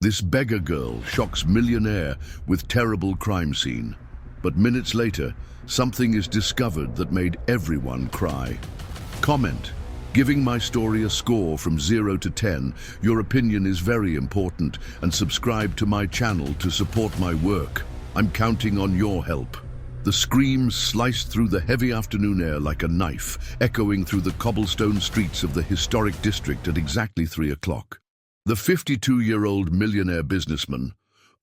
This beggar girl shocks Millionaire with terrible crime scene. But minutes later, something is discovered that made everyone cry. Comment. Giving my story a score from 0 to 10, your opinion is very important, and subscribe to my channel to support my work. I'm counting on your help. The scream sliced through the heavy afternoon air like a knife, echoing through the cobblestone streets of the historic district at exactly 3 o'clock. The 52-year-old millionaire businessman,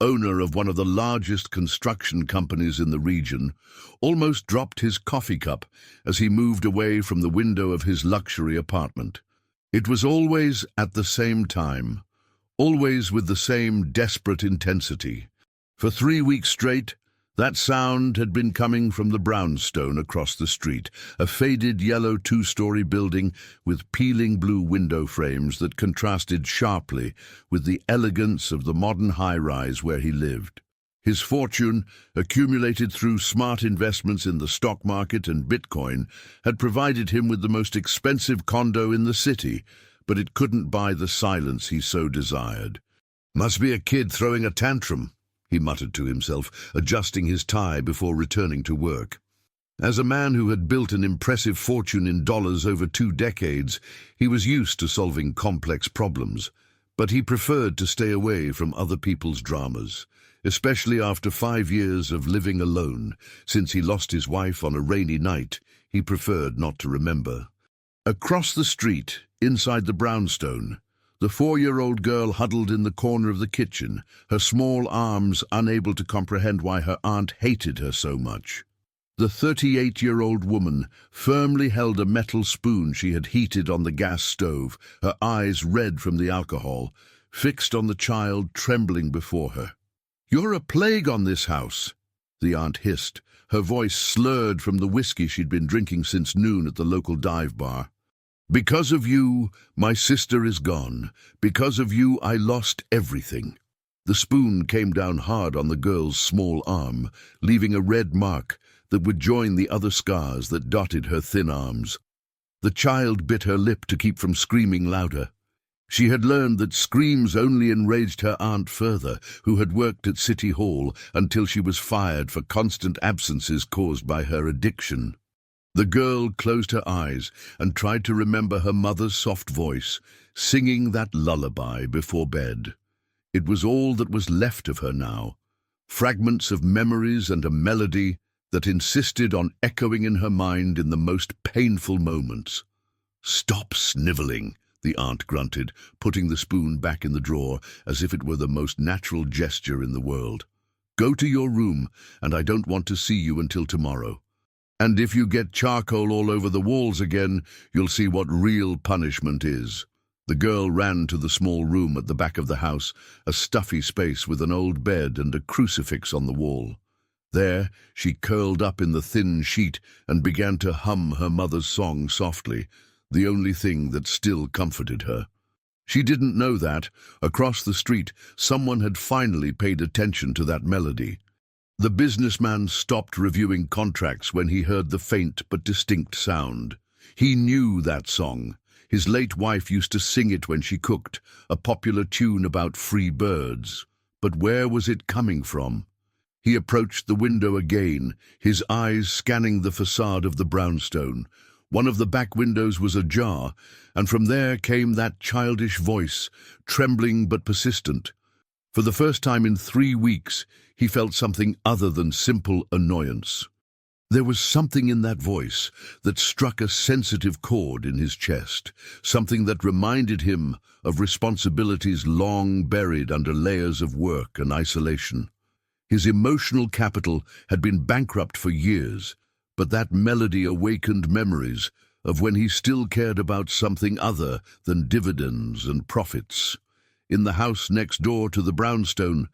owner of one of the largest construction companies in the region, almost dropped his coffee cup as he moved away from the window of his luxury apartment. It was always at the same time, always with the same desperate intensity. For 3 weeks straight, that sound had been coming from the brownstone across the street, a faded yellow two-story building with peeling blue window frames that contrasted sharply with the elegance of the modern high-rise where he lived. His fortune, accumulated through smart investments in the stock market and Bitcoin, had provided him with the most expensive condo in the city, but it couldn't buy the silence he so desired. "Must be a kid throwing a tantrum," he muttered to himself, adjusting his tie before returning to work. As a man who had built an impressive fortune in dollars over 2 decades, he was used to solving complex problems, but he preferred to stay away from other people's dramas, especially after 5 years of living alone. Since he lost his wife on a rainy night, he preferred not to remember. Across the street, inside the brownstone, the 4-year-old girl huddled in the corner of the kitchen, her small arms unable to comprehend why her aunt hated her so much. The 38-year-old woman firmly held a metal spoon she had heated on the gas stove, her eyes red from the alcohol, fixed on the child trembling before her. "You're a plague on this house," the aunt hissed, her voice slurred from the whiskey she'd been drinking since noon at the local dive bar. "Because of you, my sister is gone. Because of you, I lost everything." The spoon came down hard on the girl's small arm, leaving a red mark that would join the other scars that dotted her thin arms. The child bit her lip to keep from screaming louder. She had learned that screams only enraged her aunt further, who had worked at City Hall until she was fired for constant absences caused by her addiction. The girl closed her eyes and tried to remember her mother's soft voice, singing that lullaby before bed. It was all that was left of her now, fragments of memories and a melody that insisted on echoing in her mind in the most painful moments. "Stop sniveling," the aunt grunted, putting the spoon back in the drawer as if it were the most natural gesture in the world. "Go to your room, and I don't want to see you until tomorrow. And if you get charcoal all over the walls again, you'll see what real punishment is." The girl ran to the small room at the back of the house, a stuffy space with an old bed and a crucifix on the wall. There, she curled up in the thin sheet and began to hum her mother's song softly, the only thing that still comforted her. She didn't know that, across the street, someone had finally paid attention to that melody. The businessman stopped reviewing contracts when he heard the faint but distinct sound. He knew that song. His late wife used to sing it when she cooked, a popular tune about free birds. But where was it coming from? He approached the window again, his eyes scanning the facade of the brownstone. One of the back windows was ajar, and from there came that childish voice, trembling but persistent. For the first time in 3 weeks, he felt something other than simple annoyance. There was something in that voice that struck a sensitive chord in his chest, something that reminded him of responsibilities long buried under layers of work and isolation. His emotional capital had been bankrupt for years, but that melody awakened memories of when he still cared about something other than dividends and profits. In the house next door to the brownstone,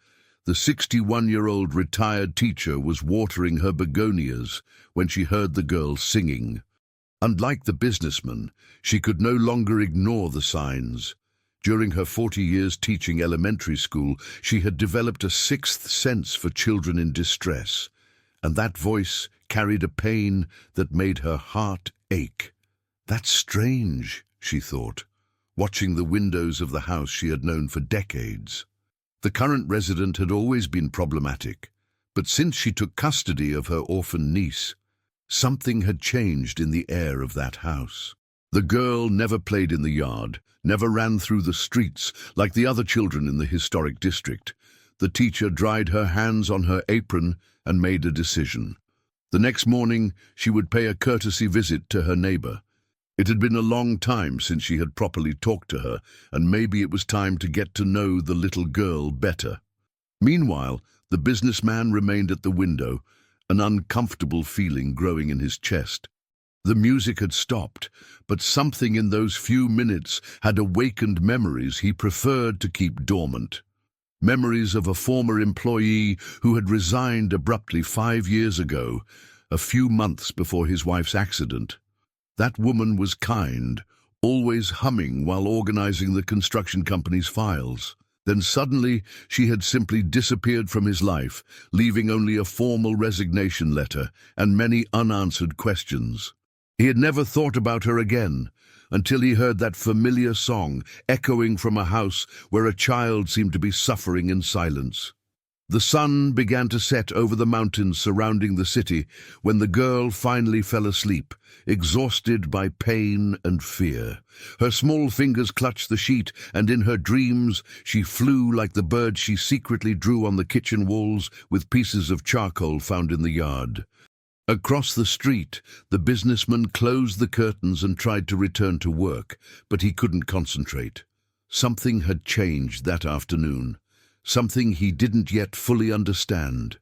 the 61-year-old retired teacher was watering her begonias when she heard the girl singing. Unlike the businessman, she could no longer ignore the signs. During her 40 years teaching elementary school, she had developed a sixth sense for children in distress, and that voice carried a pain that made her heart ache. "That's strange," she thought, watching the windows of the house she had known for decades. The current resident had always been problematic, but since she took custody of her orphan niece, something had changed in the air of that house. The girl never played in the yard, never ran through the streets like the other children in the historic district. The teacher dried her hands on her apron and made a decision. The next morning, she would pay a courtesy visit to her neighbor. It had been a long time since she had properly talked to her, and maybe it was time to get to know the little girl better. Meanwhile, the businessman remained at the window, an uncomfortable feeling growing in his chest. The music had stopped, but something in those few minutes had awakened memories he preferred to keep dormant. Memories of a former employee who had resigned abruptly 5 years ago, a few months before his wife's accident. That woman was kind, always humming while organizing the construction company's files. Then suddenly, she had simply disappeared from his life, leaving only a formal resignation letter and many unanswered questions. He had never thought about her again, until he heard that familiar song echoing from a house where a child seemed to be suffering in silence. The sun began to set over the mountains surrounding the city when the girl finally fell asleep, exhausted by pain and fear. Her small fingers clutched the sheet, and in her dreams she flew like the bird she secretly drew on the kitchen walls with pieces of charcoal found in the yard. Across the street, the businessman closed the curtains and tried to return to work, but he couldn't concentrate. Something had changed that afternoon. Something he didn't yet fully understand.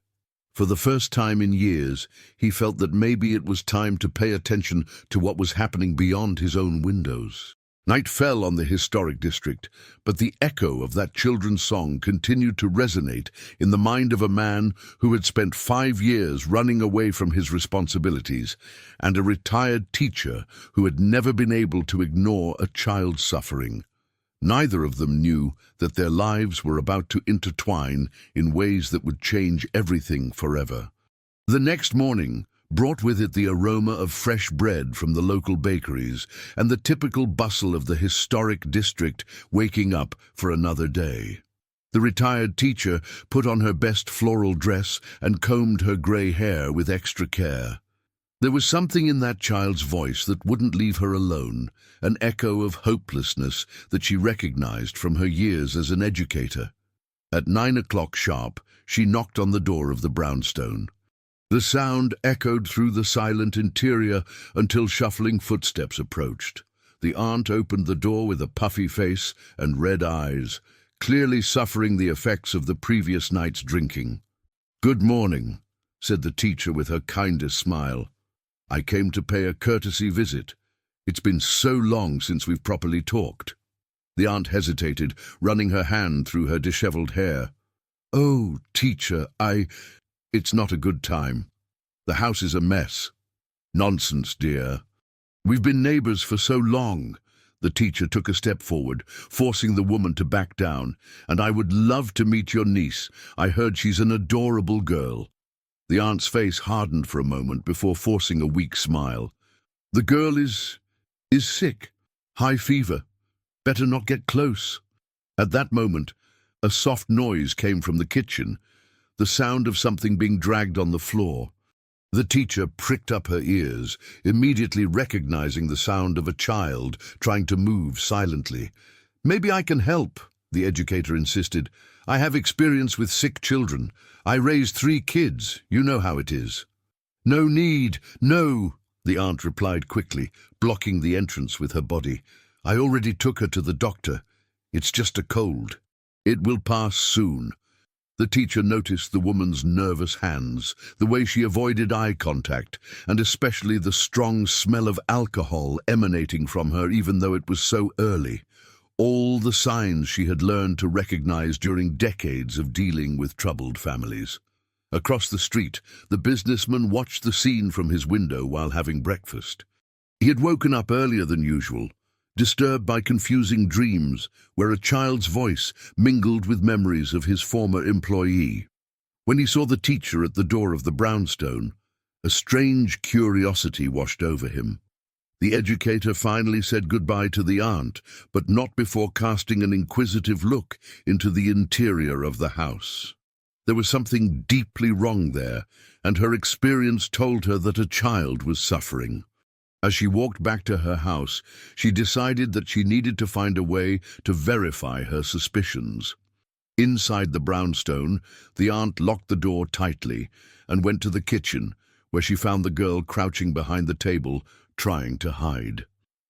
For the first time in years, he felt that maybe it was time to pay attention to what was happening beyond his own windows. Night fell on the historic district, but the echo of that children's song continued to resonate in the mind of a man who had spent 5 years running away from his responsibilities, and a retired teacher who had never been able to ignore a child's suffering. Neither of them knew that their lives were about to intertwine in ways that would change everything forever. The next morning brought with it the aroma of fresh bread from the local bakeries and the typical bustle of the historic district waking up for another day. The retired teacher put on her best floral dress and combed her grey hair with extra care. There was something in that child's voice that wouldn't leave her alone, an echo of hopelessness that she recognized from her years as an educator. At 9 o'clock sharp, she knocked on the door of the brownstone. The sound echoed through the silent interior until shuffling footsteps approached. The aunt opened the door with a puffy face and red eyes, clearly suffering the effects of the previous night's drinking. "Good morning," said the teacher with her kindest smile. "I came to pay a courtesy visit. It's been so long since we've properly talked." The aunt hesitated, running her hand through her disheveled hair. "Oh, teacher, It's not a good time. The house is a mess." "Nonsense, dear. We've been neighbors for so long." The teacher took a step forward, forcing the woman to back down. "And I would love to meet your niece. I heard she's an adorable girl." The aunt's face hardened for a moment before forcing a weak smile. "The girl is sick. High fever. Better not get close." At that moment, a soft noise came from the kitchen, the sound of something being dragged on the floor. The teacher pricked up her ears, immediately recognizing the sound of a child trying to move silently. "Maybe I can help," the educator insisted. "I have experience with sick children. I raised 3 kids. You know how it is." "No need, no," the aunt replied quickly, blocking the entrance with her body. "I already took her to the doctor. It's just a cold. It will pass soon." The teacher noticed the woman's nervous hands, the way she avoided eye contact, and especially the strong smell of alcohol emanating from her even though it was so early. All the signs she had learned to recognize during decades of dealing with troubled families. Across the street, the businessman watched the scene from his window while having breakfast. He had woken up earlier than usual, disturbed by confusing dreams where a child's voice mingled with memories of his former employee. When he saw the teacher at the door of the brownstone, a strange curiosity washed over him. The educator finally said goodbye to the aunt, but not before casting an inquisitive look into the interior of the house. There was something deeply wrong there, and her experience told her that a child was suffering. As she walked back to her house, she decided that she needed to find a way to verify her suspicions. Inside the brownstone, the aunt locked the door tightly and went to the kitchen, where she found the girl crouching behind the table, trying to hide.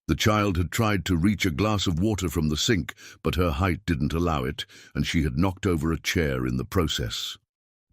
The child had tried to reach a glass of water from the sink, but her height didn't allow it, and she had knocked over a chair in the process.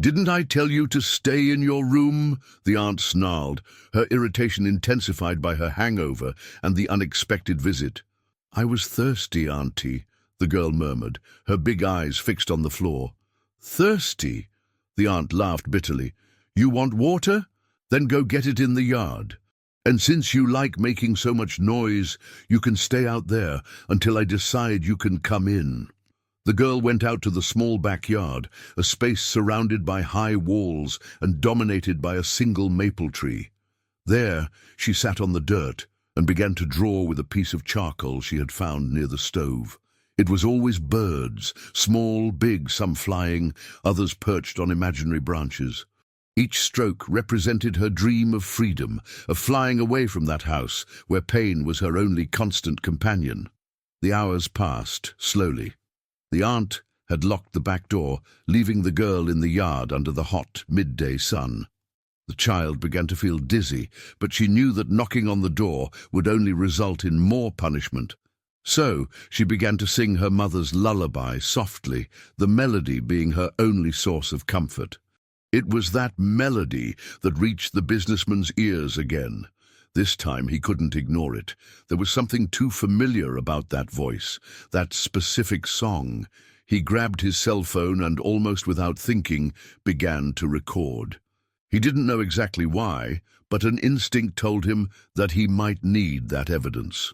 "Didn't I tell you to stay in your room?" the aunt snarled, her irritation intensified by her hangover and the unexpected visit. "I was thirsty, Auntie," the girl murmured, her big eyes fixed on the floor. "Thirsty?" The aunt laughed bitterly. "You want water? Then go get it in the yard. And since you like making so much noise, you can stay out there until I decide you can come in." The girl went out to the small backyard, a space surrounded by high walls and dominated by a single maple tree. There, she sat on the dirt and began to draw with a piece of charcoal she had found near the stove. It was always birds, small, big, some flying, others perched on imaginary branches. Each stroke represented her dream of freedom, of flying away from that house where pain was her only constant companion. The hours passed, slowly. The aunt had locked the back door, leaving the girl in the yard under the hot midday sun. The child began to feel dizzy, but she knew that knocking on the door would only result in more punishment. So she began to sing her mother's lullaby softly, the melody being her only source of comfort. It was that melody that reached the businessman's ears again. This time he couldn't ignore it. There was something too familiar about that voice, that specific song. He grabbed his cell phone and, almost without thinking, began to record. He didn't know exactly why, but an instinct told him that he might need that evidence.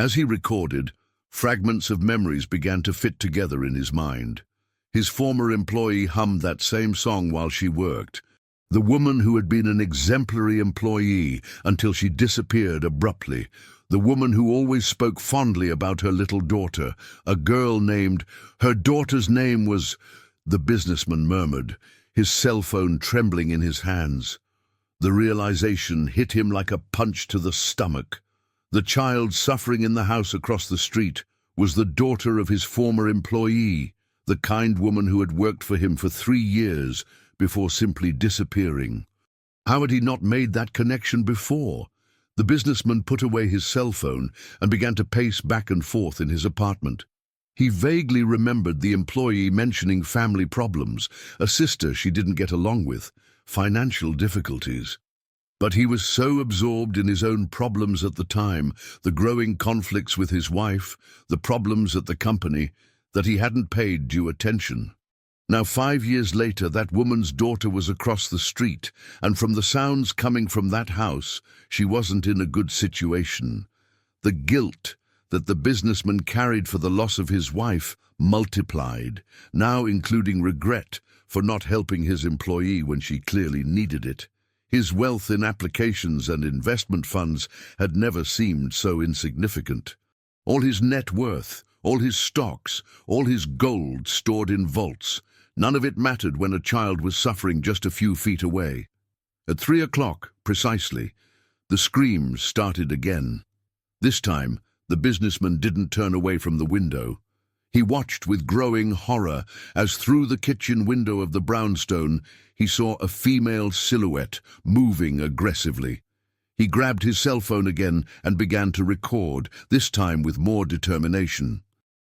As he recorded, fragments of memories began to fit together in his mind. His former employee hummed that same song while she worked. The woman who had been an exemplary employee until she disappeared abruptly. The woman who always spoke fondly about her little daughter, a girl named... Her daughter's name was... The businessman murmured, his cell phone trembling in his hands. The realization hit him like a punch to the stomach. The child suffering in the house across the street was the daughter of his former employee, the kind woman who had worked for him for 3 years before simply disappearing. How had he not made that connection before? The businessman put away his cell phone and began to pace back and forth in his apartment. He vaguely remembered the employee mentioning family problems, a sister she didn't get along with, financial difficulties. But he was so absorbed in his own problems at the time, the growing conflicts with his wife, the problems at the company, that he hadn't paid due attention. Now 5 years later, that woman's daughter was across the street, and from the sounds coming from that house, she wasn't in a good situation. The guilt that the businessman carried for the loss of his wife multiplied, now including regret for not helping his employee when she clearly needed it. His wealth in applications and investment funds had never seemed so insignificant. All his net worth, all his stocks, all his gold stored in vaults. None of it mattered when a child was suffering just a few feet away. At 3 o'clock, precisely, the screams started again. This time, the businessman didn't turn away from the window. He watched with growing horror as through the kitchen window of the brownstone he saw a female silhouette moving aggressively. He grabbed his cell phone again and began to record, this time with more determination.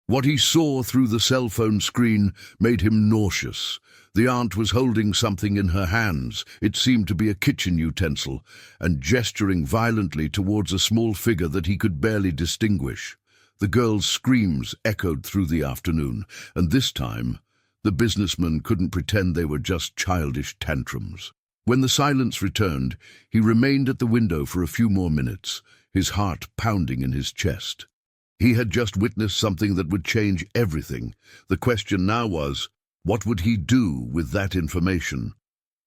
What he saw through the cell phone screen made him nauseous. The aunt was holding something in her hands, it seemed to be a kitchen utensil, and gesturing violently towards a small figure that he could barely distinguish. The girl's screams echoed through the afternoon, and this time, the businessman couldn't pretend they were just childish tantrums. When the silence returned, he remained at the window for a few more minutes, his heart pounding in his chest. He had just witnessed something that would change everything. The question now was, what would he do with that information?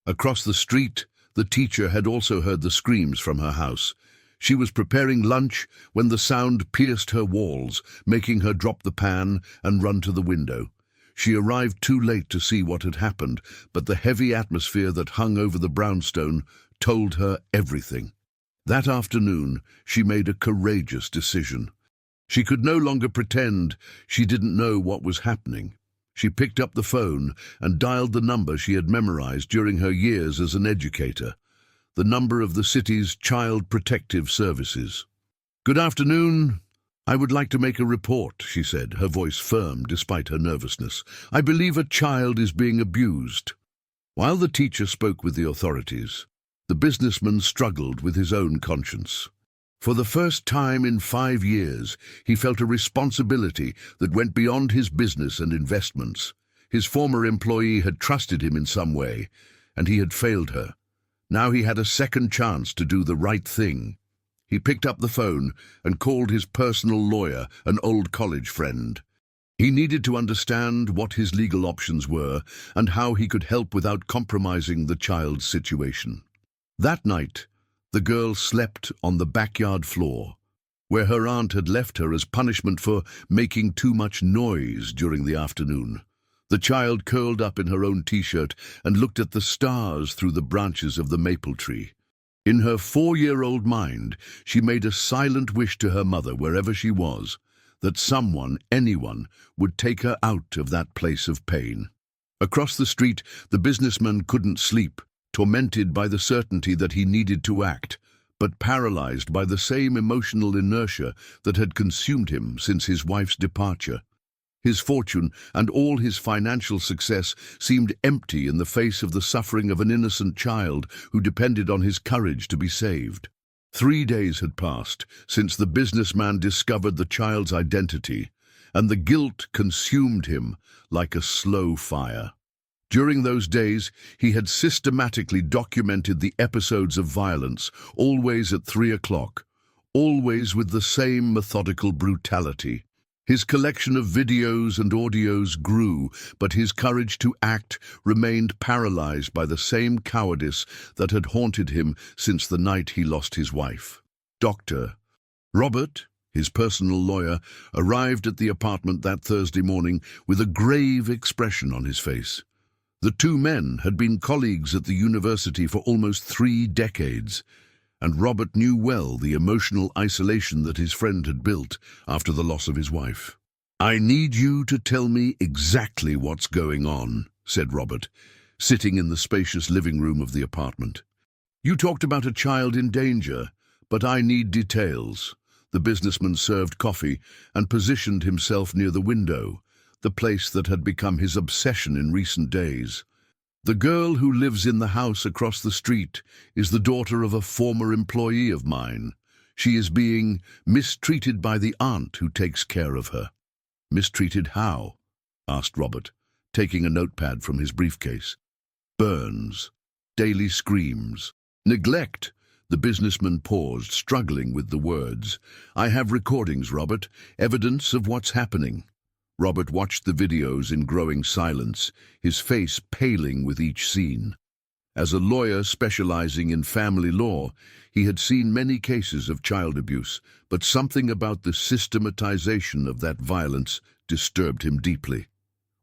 Across the street, the teacher had also heard the screams from her house. She was preparing lunch when the sound pierced her walls, making her drop the pan and run to the window. She arrived too late to see what had happened, but the heavy atmosphere that hung over the brownstone told her everything. That afternoon, she made a courageous decision. She could no longer pretend she didn't know what was happening. She picked up the phone and dialed the number she had memorized during her years as an educator, the number of the city's Child Protective Services. "Good afternoon. I would like to make a report," she said, her voice firm despite her nervousness. "I believe a child is being abused." While the teacher spoke with the authorities, the businessman struggled with his own conscience. For the first time in 5 years, he felt a responsibility that went beyond his business and investments. His former employee had trusted him in some way, and he had failed her. Now he had a second chance to do the right thing. He picked up the phone and called his personal lawyer, an old college friend. He needed to understand what his legal options were and how he could help without compromising the child's situation. That night, the girl slept on the backyard floor, where her aunt had left her as punishment for making too much noise during the afternoon. The child curled up in her own t-shirt and looked at the stars through the branches of the maple tree. In her 4-year-old mind, she made a silent wish to her mother, wherever she was, that someone, anyone, would take her out of that place of pain. Across the street, the businessman couldn't sleep, tormented by the certainty that he needed to act, but paralyzed by the same emotional inertia that had consumed him since his wife's departure. His fortune and all his financial success seemed empty in the face of the suffering of an innocent child who depended on his courage to be saved. 3 days had passed since the businessman discovered the child's identity, and the guilt consumed him like a slow fire. During those days, he had systematically documented the episodes of violence, always at 3 o'clock, always with the same methodical brutality. His collection of videos and audios grew, but his courage to act remained paralyzed by the same cowardice that had haunted him since the night he lost his wife. Dr. Robert, his personal lawyer, arrived at the apartment that Thursday morning with a grave expression on his face. The two men had been colleagues at the university for almost 3 decades, and Robert knew well the emotional isolation that his friend had built after the loss of his wife. "I need you to tell me exactly what's going on," said Robert, sitting in the spacious living room of the apartment. "You talked about a child in danger, but I need details." The businessman served coffee and positioned himself near the window, the place that had become his obsession in recent days. "The girl who lives in the house across the street is the daughter of a former employee of mine. She is being mistreated by the aunt who takes care of her." "Mistreated how?" asked Robert, taking a notepad from his briefcase. "Burns, daily screams, neglect." The businessman paused, struggling with the words. "I have recordings, Robert, evidence of what's happening." Robert watched the videos in growing silence, his face paling with each scene. As a lawyer specializing in family law, he had seen many cases of child abuse, but something about the systematization of that violence disturbed him deeply.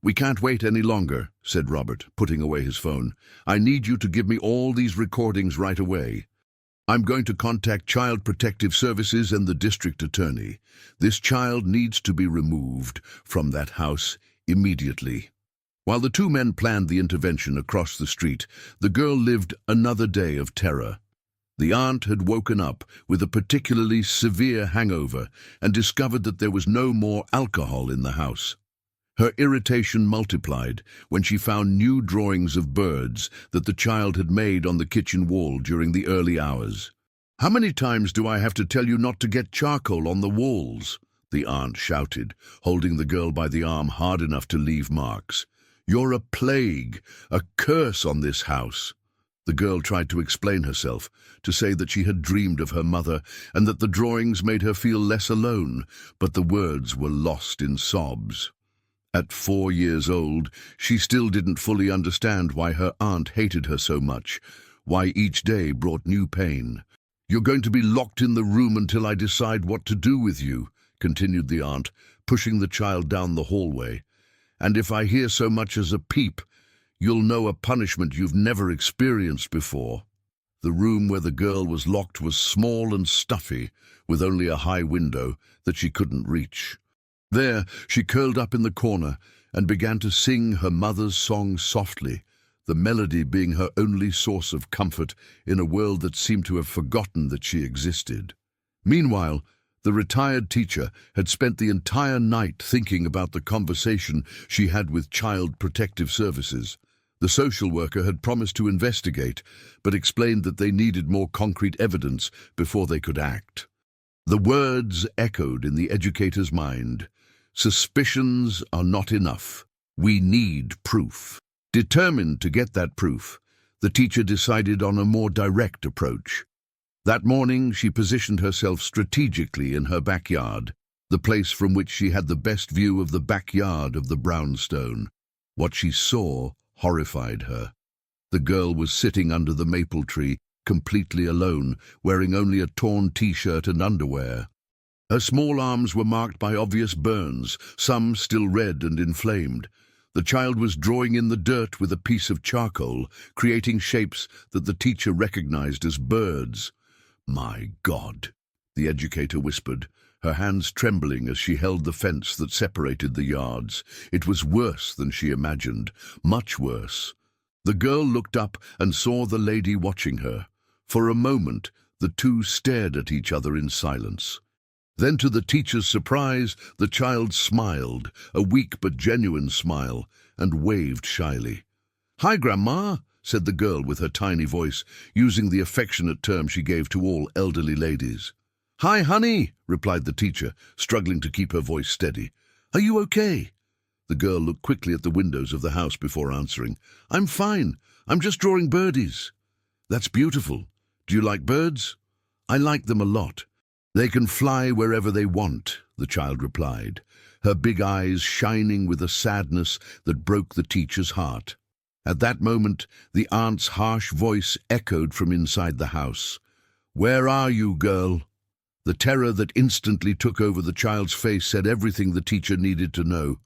"We can't wait any longer," said Robert, putting away his phone. "I need you to give me all these recordings right away. I'm going to contact Child Protective Services and the district attorney. This child needs to be removed from that house immediately." While the two men planned the intervention across the street, the girl lived another day of terror. The aunt had woken up with a particularly severe hangover and discovered that there was no more alcohol in the house. Her irritation multiplied when she found new drawings of birds that the child had made on the kitchen wall during the early hours. "How many times do I have to tell you not to get charcoal on the walls?" the aunt shouted, holding the girl by the arm hard enough to leave marks. "You're a plague, a curse on this house." The girl tried to explain herself, to say that she had dreamed of her mother and that the drawings made her feel less alone, but the words were lost in sobs. At 4 years old, she still didn't fully understand why her aunt hated her so much, why each day brought new pain. "You're going to be locked in the room until I decide what to do with you," continued the aunt, pushing the child down the hallway. "And if I hear so much as a peep, you'll know a punishment you've never experienced before." The room where the girl was locked was small and stuffy, with only a high window that she couldn't reach. There, she curled up in the corner and began to sing her mother's song softly, the melody being her only source of comfort in a world that seemed to have forgotten that she existed. Meanwhile, the retired teacher had spent the entire night thinking about the conversation she had with Child Protective Services. The social worker had promised to investigate, but explained that they needed more concrete evidence before they could act. The words echoed in the educator's mind. "Suspicions are not enough. We need proof." Determined to get that proof, the teacher decided on a more direct approach. That morning, she positioned herself strategically in her backyard, the place from which she had the best view of the backyard of the brownstone. What she saw horrified her. The girl was sitting under the maple tree, completely alone, wearing only a torn t-shirt and underwear. Her small arms were marked by obvious burns, some still red and inflamed. The child was drawing in the dirt with a piece of charcoal, creating shapes that the teacher recognized as birds. "My God," the educator whispered, her hands trembling as she held the fence that separated the yards. It was worse than she imagined, much worse. The girl looked up and saw the lady watching her. For a moment, the two stared at each other in silence. Then, to the teacher's surprise, the child smiled, a weak but genuine smile, and waved shyly. "Hi, Grandma," said the girl with her tiny voice, using the affectionate term she gave to all elderly ladies. "Hi, honey," replied the teacher, struggling to keep her voice steady. "Are you okay?" The girl looked quickly at the windows of the house before answering. "I'm fine. I'm just drawing birdies." "That's beautiful. Do you like birds?" "I like them a lot. They can fly wherever they want," the child replied, her big eyes shining with a sadness that broke the teacher's heart. At that moment, the aunt's harsh voice echoed from inside the house. "Where are you, girl?" The terror that instantly took over the child's face said everything the teacher needed to know.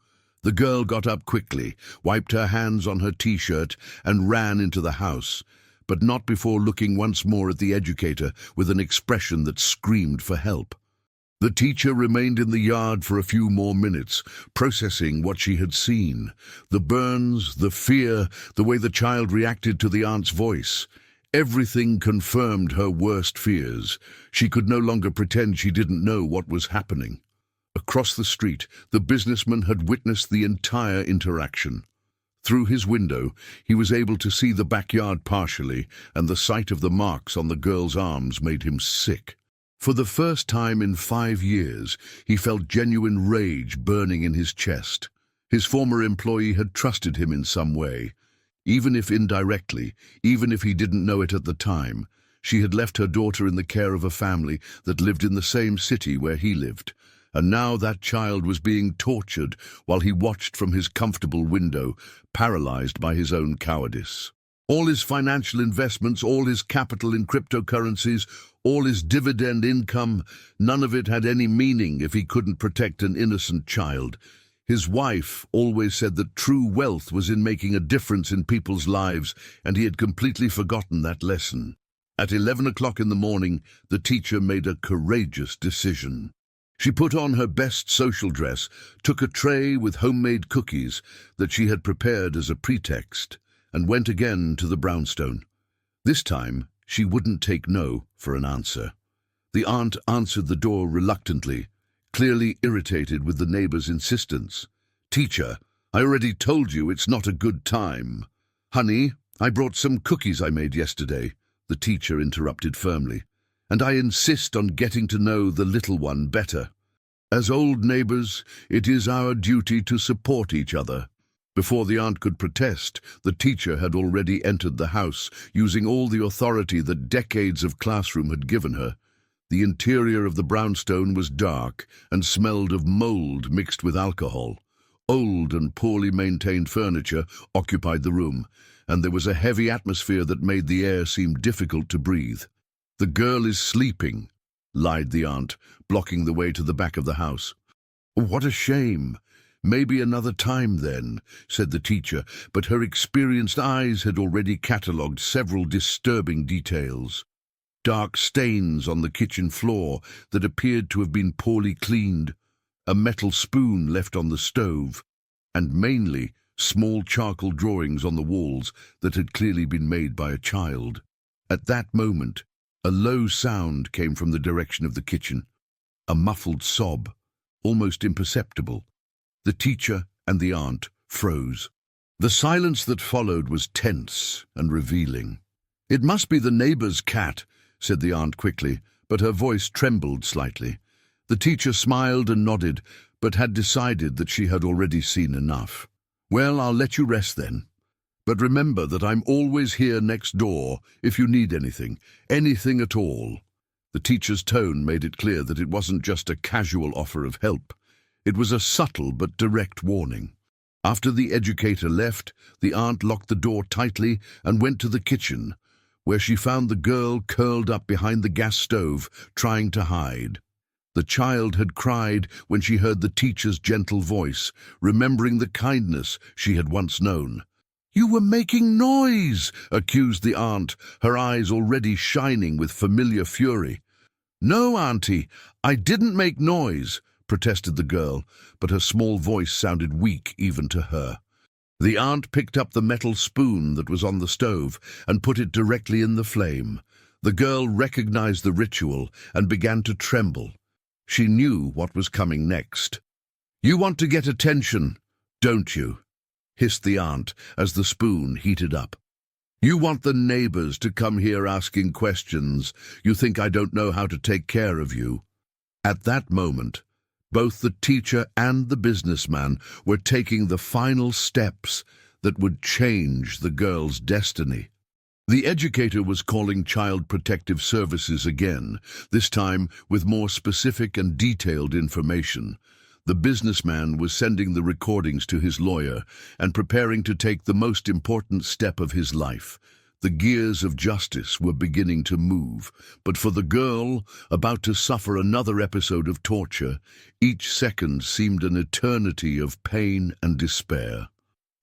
The girl got up quickly, wiped her hands on her t-shirt, and ran into the house, but not before looking once more at the educator with an expression that screamed for help. The teacher remained in the yard for a few more minutes, processing what she had seen. The burns, the fear, the way the child reacted to the aunt's voice. Everything confirmed her worst fears. She could no longer pretend she didn't know what was happening. Across the street, the businessman had witnessed the entire interaction. Through his window, he was able to see the backyard partially, and the sight of the marks on the girl's arms made him sick. For the first time in 5 years, he felt genuine rage burning in his chest. His former employee had trusted him in some way. Even if indirectly, even if he didn't know it at the time, she had left her daughter in the care of a family that lived in the same city where he lived. And now that child was being tortured while he watched from his comfortable window, paralyzed by his own cowardice. All his financial investments, all his capital in cryptocurrencies, all his dividend income, none of it had any meaning if he couldn't protect an innocent child. His wife always said that true wealth was in making a difference in people's lives, and he had completely forgotten that lesson. At 11 o'clock in the morning, the teacher made a courageous decision. She put on her best social dress, took a tray with homemade cookies that she had prepared as a pretext, and went again to the brownstone. This time, she wouldn't take no for an answer. The aunt answered the door reluctantly, clearly irritated with the neighbor's insistence. "Teacher, I already told you it's not a good time." "Honey, I brought some cookies I made yesterday," the teacher interrupted firmly. "And I insist on getting to know the little one better. As old neighbors, it is our duty to support each other." Before the aunt could protest, the teacher had already entered the house, using all the authority that decades of classroom had given her. The interior of the brownstone was dark and smelled of mold mixed with alcohol. Old and poorly maintained furniture occupied the room, and there was a heavy atmosphere that made the air seem difficult to breathe. "The girl is sleeping," lied the aunt, blocking the way to the back of the house. "What a shame. Maybe another time then," said the teacher, but her experienced eyes had already catalogued several disturbing details. Dark stains on the kitchen floor that appeared to have been poorly cleaned, a metal spoon left on the stove, and mainly small charcoal drawings on the walls that had clearly been made by a child. At that moment, a low sound came from the direction of the kitchen, a muffled sob, almost imperceptible. The teacher and the aunt froze. The silence that followed was tense and revealing. "It must be the neighbor's cat," said the aunt quickly, but her voice trembled slightly. The teacher smiled and nodded, but had decided that she had already seen enough. "Well, I'll let you rest then. But remember that I'm always here next door if you need anything at all." The teacher's tone made it clear that it wasn't just a casual offer of help. It was a subtle but direct warning. After the educator left, the aunt locked the door tightly and went to the kitchen, where she found the girl curled up behind the gas stove, trying to hide. The child had cried when she heard the teacher's gentle voice, remembering the kindness she had once known. "You were making noise," accused the aunt, her eyes already shining with familiar fury. "No, Auntie, I didn't make noise," protested the girl, but her small voice sounded weak even to her. The aunt picked up the metal spoon that was on the stove and put it directly in the flame. The girl recognized the ritual and began to tremble. She knew what was coming next. "You want to get attention, don't you?" hissed the aunt as the spoon heated up. "You want the neighbors to come here asking questions. You think I don't know how to take care of you." At that moment, both the teacher and the businessman were taking the final steps that would change the girl's destiny. The educator was calling Child Protective Services again, this time with more specific and detailed information. The businessman was sending the recordings to his lawyer and preparing to take the most important step of his life. The gears of justice were beginning to move, but for the girl, about to suffer another episode of torture, each second seemed an eternity of pain and despair.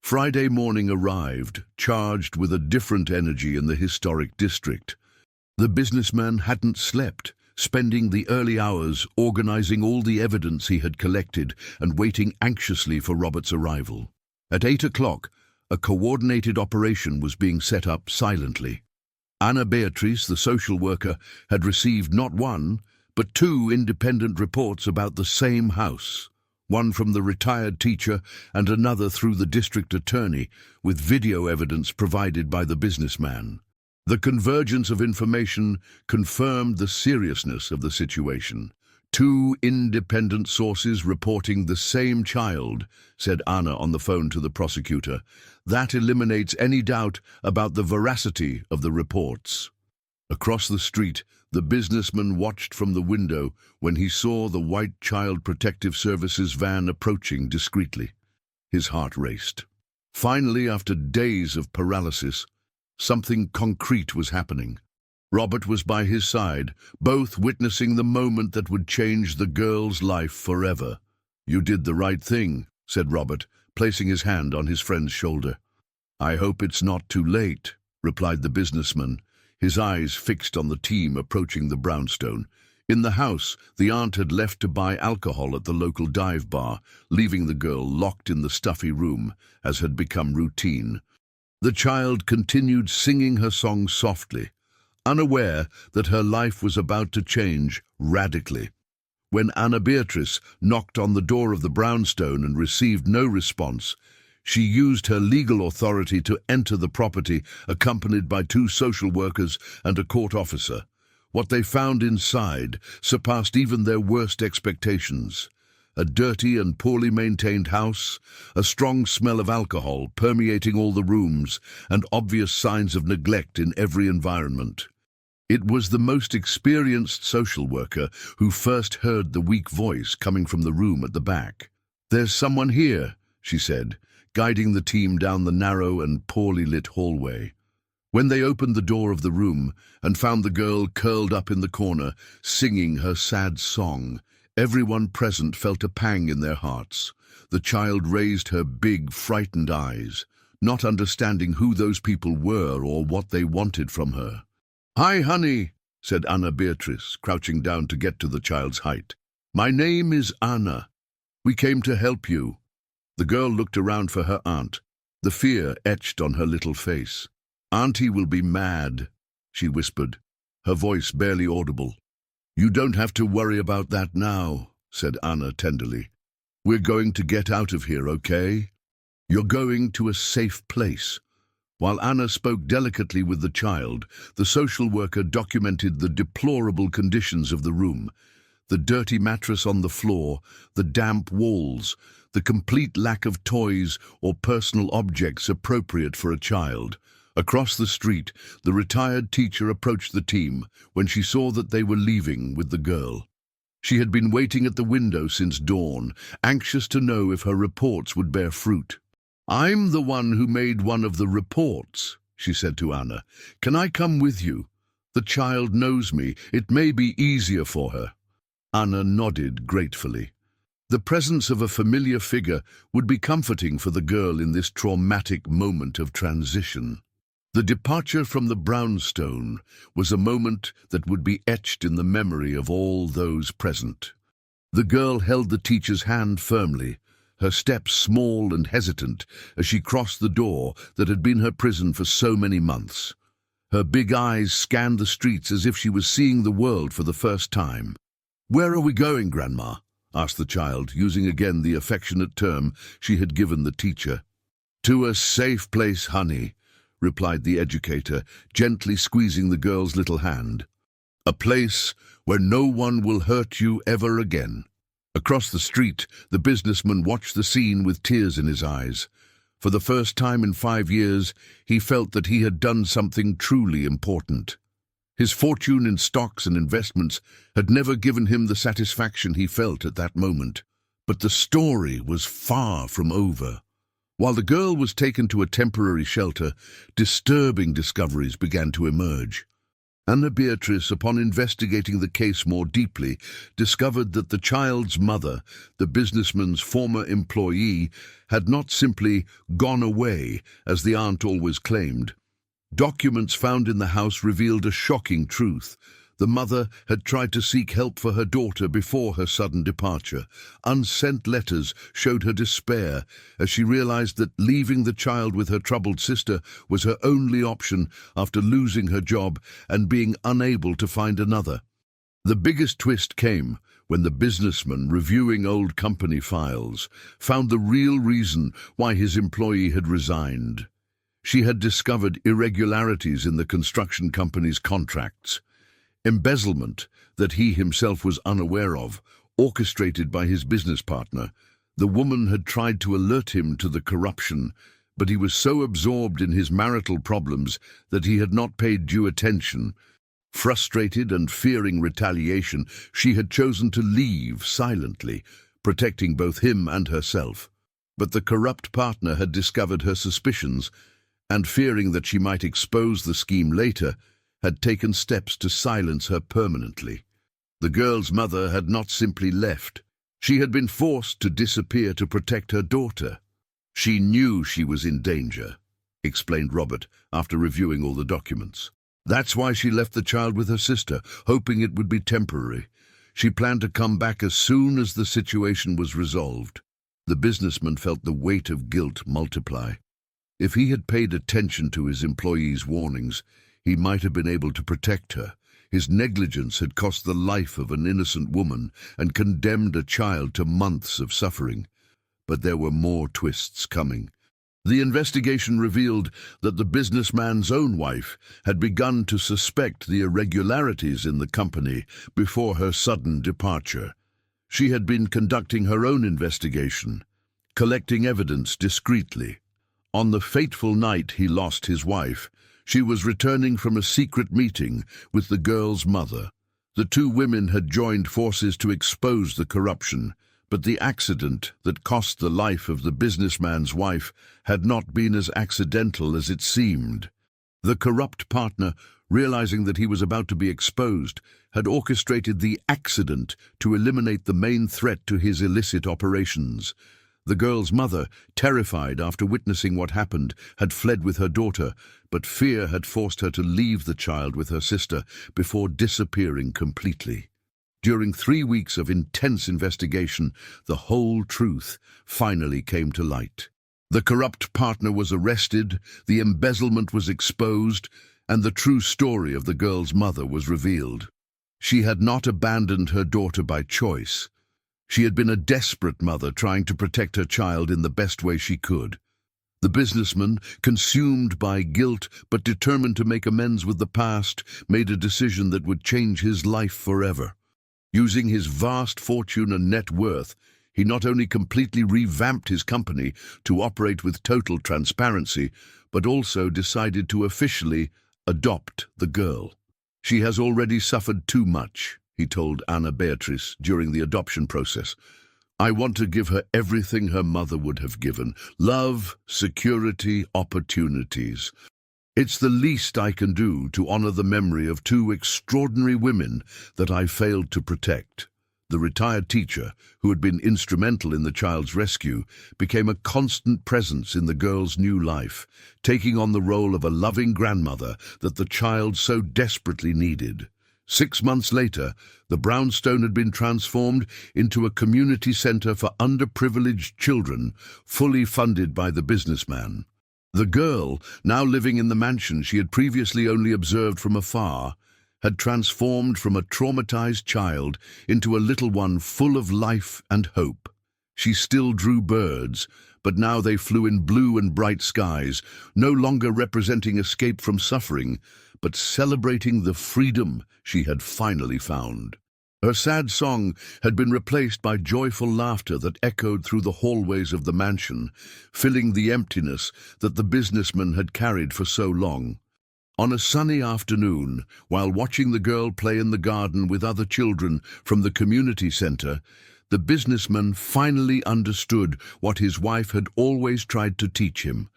Friday morning arrived, charged with a different energy in the historic district. The businessman hadn't slept, spending the early hours organizing all the evidence he had collected and waiting anxiously for Robert's arrival. At 8 o'clock, a coordinated operation was being set up silently. Anna Beatrice, the social worker, had received not one, but 2 independent reports about the same house, one from the retired teacher and another through the district attorney, with video evidence provided by the businessman. The convergence of information confirmed the seriousness of the situation. 2 independent sources reporting the same child, said Anna on the phone to the prosecutor. That eliminates any doubt about the veracity of the reports. Across the street, the businessman watched from the window when he saw the white Child Protective Services van approaching discreetly. His heart raced. Finally, after days of paralysis, something concrete was happening. Robert was by his side, both witnessing the moment that would change the girl's life forever. "You did the right thing," said Robert, placing his hand on his friend's shoulder. "I hope it's not too late," replied the businessman, his eyes fixed on the team approaching the brownstone. In the house, the aunt had left to buy alcohol at the local dive bar, leaving the girl locked in the stuffy room, as had become routine. The child continued singing her song softly, unaware that her life was about to change radically. When Anna Beatrice knocked on the door of the brownstone and received no response, she used her legal authority to enter the property, accompanied by 2 social workers and a court officer. What they found inside surpassed even their worst expectations. A dirty and poorly maintained house, a strong smell of alcohol permeating all the rooms, and obvious signs of neglect in every environment. It was the most experienced social worker who first heard the weak voice coming from the room at the back. "There's someone here," she said, guiding the team down the narrow and poorly lit hallway. When they opened the door of the room and found the girl curled up in the corner, singing her sad song, everyone present felt a pang in their hearts. The child raised her big, frightened eyes, not understanding who those people were or what they wanted from her. "Hi, honey," said Anna Beatrice, crouching down to get to the child's height. "My name is Anna. We came to help you." The girl looked around for her aunt, the fear etched on her little face. "Auntie will be mad," she whispered, her voice barely audible. "You don't have to worry about that now," said Anna tenderly. "We're going to get out of here, okay? You're going to a safe place." While Anna spoke delicately with the child, the social worker documented the deplorable conditions of the room. The dirty mattress on the floor, the damp walls, the complete lack of toys or personal objects appropriate for a child. Across the street, the retired teacher approached the team when she saw that they were leaving with the girl. She had been waiting at the window since dawn, anxious to know if her reports would bear fruit. "I'm the one who made one of the reports," she said to Anna. "Can I come with you? The child knows me. It may be easier for her." Anna nodded gratefully. The presence of a familiar figure would be comforting for the girl in this traumatic moment of transition. The departure from the brownstone was a moment that would be etched in the memory of all those present. The girl held the teacher's hand firmly, her steps small and hesitant as she crossed the door that had been her prison for so many months. Her big eyes scanned the streets as if she was seeing the world for the first time. "Where are we going, Grandma?" asked the child, using again the affectionate term she had given the teacher. "To a safe place, honey," replied the educator, gently squeezing the girl's little hand. "A place where no one will hurt you ever again." Across the street, the businessman watched the scene with tears in his eyes. For the first time in 5 years, he felt that he had done something truly important. His fortune in stocks and investments had never given him the satisfaction he felt at that moment. But the story was far from over. While the girl was taken to a temporary shelter, disturbing discoveries began to emerge. Anna Beatrice, upon investigating the case more deeply, discovered that the child's mother, the businessman's former employee, had not simply gone away, as the aunt always claimed. Documents found in the house revealed a shocking truth. The mother had tried to seek help for her daughter before her sudden departure. Unsent letters showed her despair as she realized that leaving the child with her troubled sister was her only option after losing her job and being unable to find another. The biggest twist came when the businessman, reviewing old company files, found the real reason why his employee had resigned. She had discovered irregularities in the construction company's contracts. Embezzlement that he himself was unaware of, orchestrated by his business partner. The woman had tried to alert him to the corruption, but he was so absorbed in his marital problems that he had not paid due attention. Frustrated and fearing retaliation, she had chosen to leave silently, protecting both him and herself. But the corrupt partner had discovered her suspicions, and fearing that she might expose the scheme later, had taken steps to silence her permanently. The girl's mother had not simply left. She had been forced to disappear to protect her daughter. "She knew she was in danger," explained Robert after reviewing all the documents. "That's why she left the child with her sister, hoping it would be temporary. She planned to come back as soon as the situation was resolved." The businessman felt the weight of guilt multiply. If he had paid attention to his employee's warnings, he might have been able to protect her. His negligence had cost the life of an innocent woman and condemned a child to months of suffering. But there were more twists coming. The investigation revealed that the businessman's own wife had begun to suspect the irregularities in the company before her sudden departure. She had been conducting her own investigation, collecting evidence discreetly. On the fateful night he lost his wife, she was returning from a secret meeting with the girl's mother. The two women had joined forces to expose the corruption, but the accident that cost the life of the businessman's wife had not been as accidental as it seemed. The corrupt partner, realizing that he was about to be exposed, had orchestrated the accident to eliminate the main threat to his illicit operations. The girl's mother, terrified after witnessing what happened, had fled with her daughter, but fear had forced her to leave the child with her sister before disappearing completely. During 3 weeks of intense investigation, the whole truth finally came to light. The corrupt partner was arrested, the embezzlement was exposed, and the true story of the girl's mother was revealed. She had not abandoned her daughter by choice. She had been a desperate mother trying to protect her child in the best way she could. The businessman, consumed by guilt but determined to make amends with the past, made a decision that would change his life forever. Using his vast fortune and net worth, he not only completely revamped his company to operate with total transparency, but also decided to officially adopt the girl. "She has already suffered too much," he told Anna Beatrice during the adoption process. "I want to give her everything her mother would have given: love, security, opportunities. It's the least I can do to honor the memory of 2 extraordinary women that I failed to protect." The retired teacher, who had been instrumental in the child's rescue, became a constant presence in the girl's new life, taking on the role of a loving grandmother that the child so desperately needed. 6 months later, the brownstone had been transformed into a community center for underprivileged children, fully funded by the businessman. The girl, now living in the mansion she had previously only observed from afar, had transformed from a traumatized child into a little one full of life and hope. She still drew birds, but now they flew in blue and bright skies, no longer representing escape from suffering, but celebrating the freedom she had finally found. Her sad song had been replaced by joyful laughter that echoed through the hallways of the mansion, filling the emptiness that the businessman had carried for so long. On a sunny afternoon, while watching the girl play in the garden with other children from the community center, the businessman finally understood what his wife had always tried to teach him: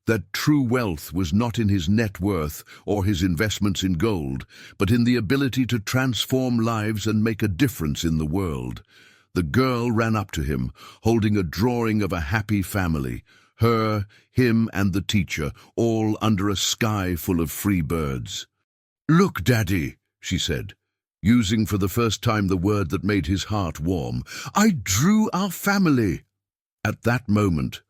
that true wealth was not in his net worth or his investments in gold, but in the ability to transform lives and make a difference in the world. The girl ran up to him, holding a drawing of a happy family: her, him, and the teacher, all under a sky full of free birds. "Look, Daddy," she said, using for the first time the word that made his heart warm. "I drew our family." At that moment,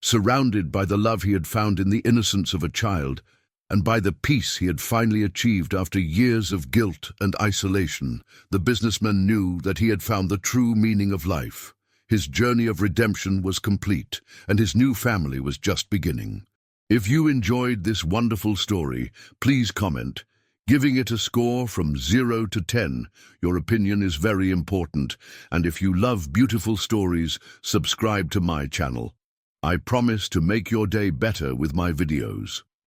surrounded by the love he had found in the innocence of a child, and by the peace he had finally achieved after years of guilt and isolation, the businessman knew that he had found the true meaning of life. His journey of redemption was complete, and his new family was just beginning. If you enjoyed this wonderful story, please comment, giving it a score from 0 to 10. Your opinion is very important, and if you love beautiful stories, subscribe to my channel. I promise to make your day better with my videos.